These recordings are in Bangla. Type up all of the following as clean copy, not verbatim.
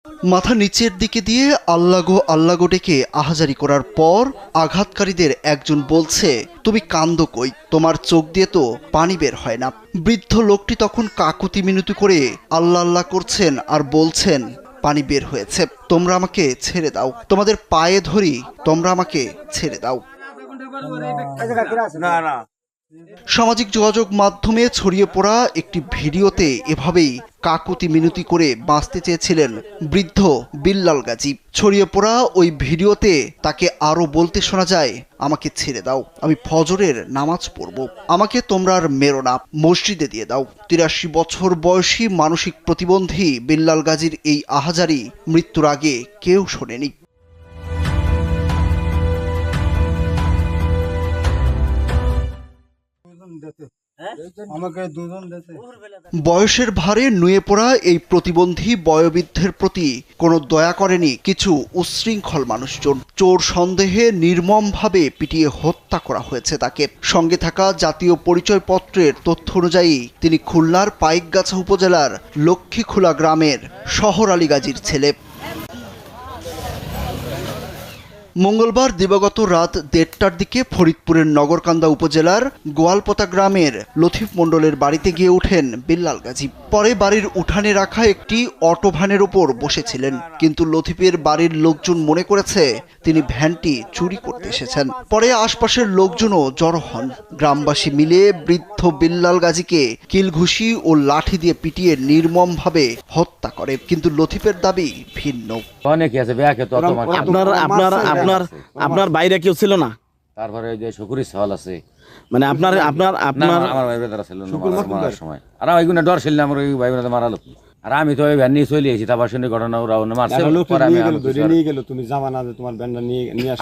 মাথা নিচের দিকে দিয়ে আল্লাহ গো ডেকে আহাজারি করার পর আঘাতকারীদের একজন বলছে, তুমি কান্দো কই, তোমার চোখ দিয়ে তো পানি বের হয় না। বৃদ্ধ লোকটি তখন কাকুতি মিনতি করে আল্লাহ আল্লাহ করছেন আর বলছেন, পানি বের হয়েছে, তোমরা আমাকে ছেড়ে দাও, তোমাদের পায়ে ধরি, তোমরা আমাকে ছেড়ে দাও। সামাজিক যোগাযোগ মাধ্যমে ছড়িয়ে পড়া একটি ভিডিওতে এভাবেই কাকুতি মিনতি করে বাঁচতে চেয়েছিলেন বৃদ্ধ বিল্লাল গাজী। ছড়িয়ে পড়া ওই ভিডিওতে তাকে আরও বলতে শোনা যায়, আমাকে ছেড়ে দাও, আমি ফজরের নামাজ পড়ব, আমাকে তোমরা আর মেরো না, মসজিদে দিয়ে দাও। ৮৩ বছর বয়সী মানসিক প্রতিবন্ধী বিল্লাল গাজীর এই আহাজারি মৃত্যুর আগে কেউ শোনেনি। বয়সের ভারে নুয়ে পড়া এই প্রতিবন্ধী বয়োবৃদ্ধের প্রতি কোনো দয়া করেনি কিছু উচ্ছৃঙ্খল মানুষজন। চোর সন্দেহে নির্মমভাবে পিটিয়ে হত্যা করা হয়েছে তাকে। সঙ্গে থাকা জাতীয় পরিচয়পত্রের তথ্য অনুযায়ী তিনি খুলনার পাইকগাছা উপজেলার লক্ষ্মীখোলা গ্রামের শহর আলী গাজীর ছেলে। মঙ্গলবার দিবাগত রাত ১:৩০টার দিকে ফরিদপুরের নগরকান্দা উপজেলার গোয়ালপোতা গ্রামের লতিফ মণ্ডলের বাড়িতে গিয়ে ওঠেন বিল্লাল গাজী। পরে বাড়ির উঠানে রাখা একটি অটো ভ্যানের ওপর বসেছিলেন, কিন্তু লতিফের বাড়ির লোকজন মনে করেছে তিনি ভ্যানটি চুরি করতে এসেছেন। পরে আশপাশের লোকজনও জড়ো হন। গ্রামবাসী মিলে বৃদ্ধ বিল্লাল গাজীকে কিলঘুষি ও লাঠি দিয়ে পিটিয়ে নির্মমভাবে হত্যা করে, কিন্তু লতিফের দাবি ভিন্ন। আপনার বাইরে কেউ ছিল না? তারপরে যে শুকুরি সওয়াল আছে, মানে আপনার আমার ভাই ব্রাদার ছিল না মারার সময়, আর ওইগুলো ডর ছিল না, আমার ওই ভাই ব্রাদার মারালো। আর আমি তো ওই ভ্যান নিয়ে চলে এসেছি, তারপর শুনে ঘটনা ওরা মারছে।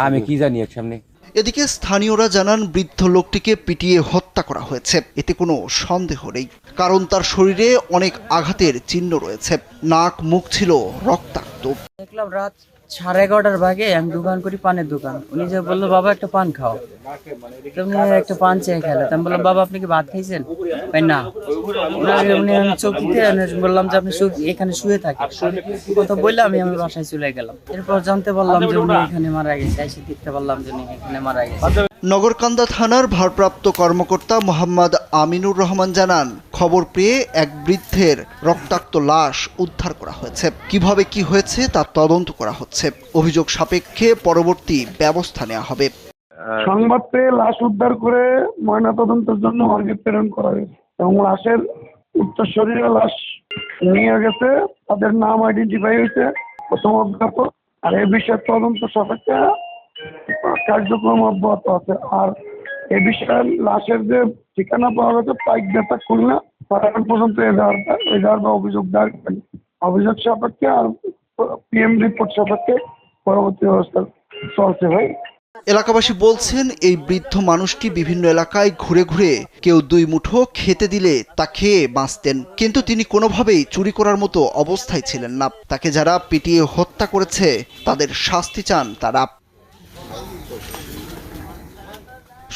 আমি কি জানি এক সামনে। এদিকে স্থানীয়রা জানান, বৃদ্ধ লোকটিকে পিটিয়ে হত্যা করা হয়েছে, এতে কোনো সন্দেহ নেই, কারণ তার শরীরে অনেক আঘাতের চিহ্ন রয়েছে, নাক মুখ ছিল রক্তাক্ত। দেখলাম রাত 11:30টার ভাগে আমি দোকান করি, পানের দোকান। উনি যে বললো, বাবা একটা পান খাও, তুমি একটা পান চেয়ে খেলে। আমি বললাম, বাবা আপনি কি ভাত খাইছেন? না। উনি চৌকিতে বললাম যে আপনি এখানে শুয়ে থাকেন, কথা বললে আমি আমার বাসায় চলে গেলাম। এরপর জানতে পারলাম যে উনি এখানে মারা গেছে, এসে দেখতে পারলাম যে উনি এখানে মারা গেছে। নগরকান্দা থানার ভারপ্রাপ্ত কর্মকর্তা মোহাম্মদ আমিনুর রহমান জানান, খবর পেয়ে এক বৃদ্ধের রক্তাক্ত লাশ উদ্ধার করা হয়েছে। কিভাবে কি হয়েছে তা তদন্ত করা হচ্ছে। অভিযোগ সাপেক্ষে পরবর্তী ব্যবস্থা নেওয়া হবে। সংবাদ পেয়ে লাশ উদ্ধার করে ময়নাতদন্তের জন্য মর্গে প্রেরণ করা হয়েছে এবং লাশের উত্তরসূরিরা লাশ নিয়ে গেছে, তাদের নাম আইডেন্টিফাই হয়েছে প্রথম অজ্ঞাত। আর এই বিষয়ে তদন্ত সাপেক্ষে কার্যক্রম অব্যাহত আছে। আর এই বিষয়ে লাশের যে ঠিকানা পাওয়া গেছে পাইকগাছা খুলনা, এখন পর্যন্ত এজাহার বা অভিযোগ দায়ের করেনি। অভিযোগ সাপেক্ষে আর পিএম রিপোর্ট সাপেক্ষে পরবর্তী ব্যবস্থা চলছে। ভাই, এলাকাবাসী বলছেন, এই বৃদ্ধ মানুষটি বিভিন্ন এলাকায় ঘুরে ঘুরে কেউ ২ মুঠো খেতে দিলে তা খেয়ে বাঁচতেন, কিন্তু তিনি কোনোভাবেই চুরি করার মতো অবস্থায় ছিলেন না। তাকে যারা পিটিয়ে হত্যা করেছে তাদের শাস্তি চান তারা।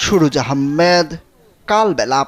সুরুজ আহমেদ, কালবেলা।